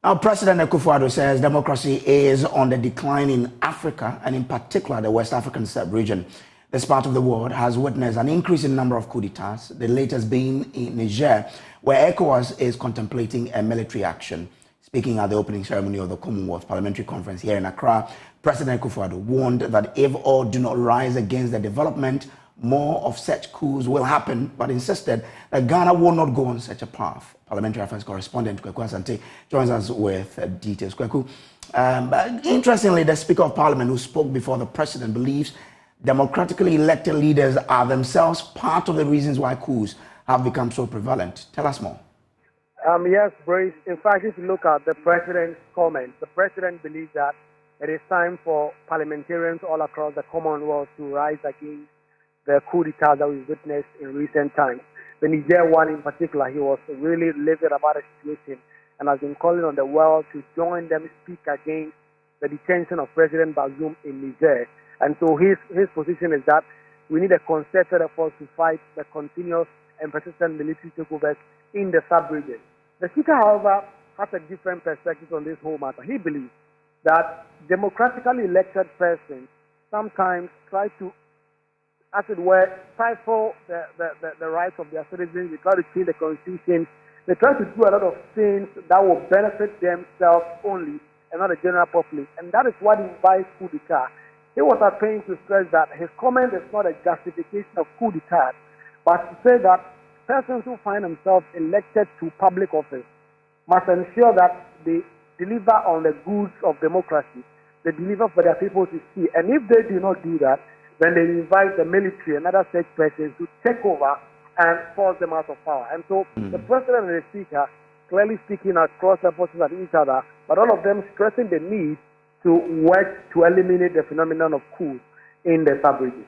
Now, President Akufo-Addo says democracy is on the decline in Africa, and in particular the West African sub-region. This part of the world has witnessed an increase in number of coup d'etats, the latest being in Niger, where ECOWAS is contemplating a military action. Speaking at the opening ceremony of the Commonwealth Parliamentary Conference here in Accra, President Akufo-Addo warned that if all do not rise against the development, more of such coups will happen, but insisted that Ghana will not go on such a path. Parliamentary Affairs correspondent Kweku Asante joins us with details. Kweku, but interestingly, the Speaker of Parliament who spoke before the President believes democratically elected leaders are themselves part of the reasons why coups have become so prevalent. Tell us more. Yes, Brace. In fact, if you look at the President's comments, the President believes that it is time for parliamentarians all across the Commonwealth to rise against the coup d'etat that we've witnessed in recent times. The Niger one in particular, he was really livid about the situation and has been calling on the world to join them speak against the detention of President Bazoum in Niger. And so his position is that we need a concerted effort to fight the continuous and persistent military takeovers in the sub-region. The Speaker, however, has a different perspective on this whole matter. He believes that democratically elected persons sometimes try to, as it were, stifle the rights of their citizens. They try to change the constitution. They try to do a lot of things that will benefit themselves only and not the general populace. And that is what invites coup d'etat. He was at pains to stress that his comment is not a justification of coup d'etat, but to say that persons who find themselves elected to public office must ensure that they deliver on the goods of democracy. They deliver for their people to see. And if they do not do that, then they invite the military and other such persons to take over and force them out of power. And so the President and the Speaker clearly speaking across the forces at each other, but all of them stressing the need to work to eliminate the phenomenon of coups in the sub-region.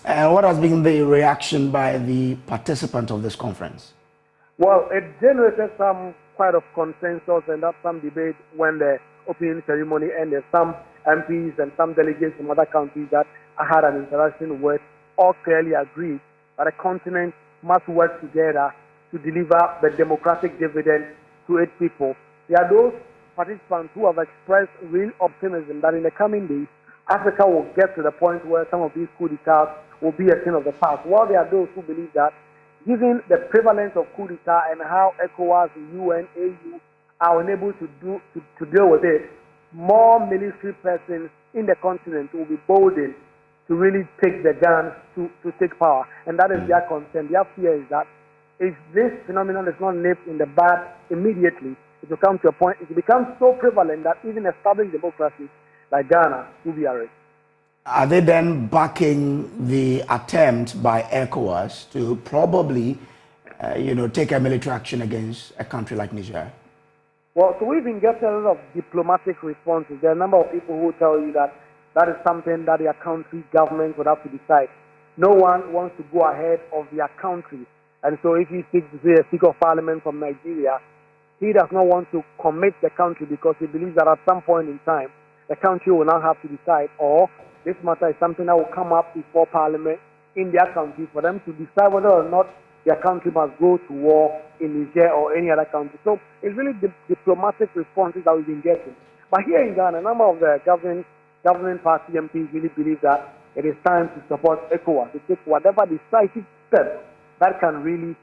And what has been the reaction by the participants of this conference? Well, it generated some quite of consensus and some debate when the opening ceremony ended. Some MPs and some delegates from other countries that I had an interaction with all clearly agreed that a continent must work together to deliver the democratic dividend to its people. There are those participants who have expressed real optimism that in the coming days, Africa will get to the point where some of these coup d'etats will be a thing of the past. While there are those who believe that, given the prevalence of coup d'etat and how ECOWAS, UN, AU are unable to deal with it, more military persons in the continent will be boldened to really take the guns to take power. And that is their concern. Their fear is that if this phenomenon is not nipped in the bud immediately, it will come to a point, it will become so prevalent that even established democracies like Ghana will be arrested. Are they then backing the attempt by ECOWAS to probably, take a military action against a country like Niger? Well, so we've been getting a lot of diplomatic responses. There are a number of people who tell you that that is something that their country government would have to decide. No one wants to go ahead of their country. And so if you speak to, say, a Speaker of Parliament from Nigeria, he does not want to commit the country because he believes that at some point in time, the country will now have to decide, or this matter is something that will come up before Parliament in their country for them to decide whether or not their country must go to war in Niger or any other country. So it's really the diplomatic responses that we've been getting. But here in Ghana, a number of the governing party MPs really believe that it is time to support ECOWAS, to take whatever decisive steps that can really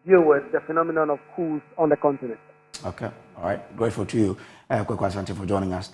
deal with the phenomenon of coups on the continent. Okay, all right. Grateful to you, Kweku Asante, for joining us.